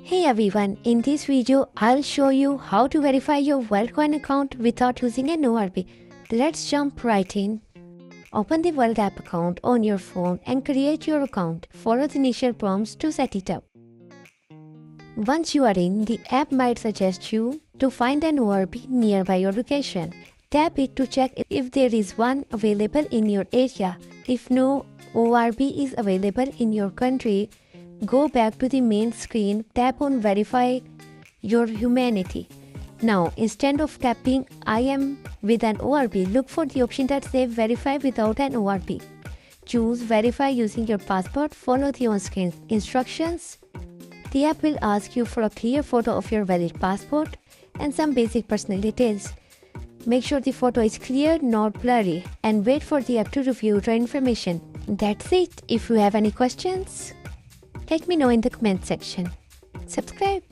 Hey everyone, in this video I'll show you how to verify your Worldcoin account without using an ORB. Let's jump right in. Open the World app account on your phone and create your account. Follow the initial prompts to set it up. Once you are in, the app might suggest you to find an ORB nearby your location. Tap it to check if there is one available in your area. If no ORB is available in your country, go back to the main screen, tap on Verify Your Humanity. Now, instead of tapping I am with an ORB, look for the option that says Verify without an ORB. Choose Verify using your passport, follow the on-screen instructions. The app will ask you for a clear photo of your valid passport and some basic personal details. Make sure the photo is clear, not blurry, and wait for the app to review your information. That's it. If you have any questions, let me know in the comment section. Subscribe.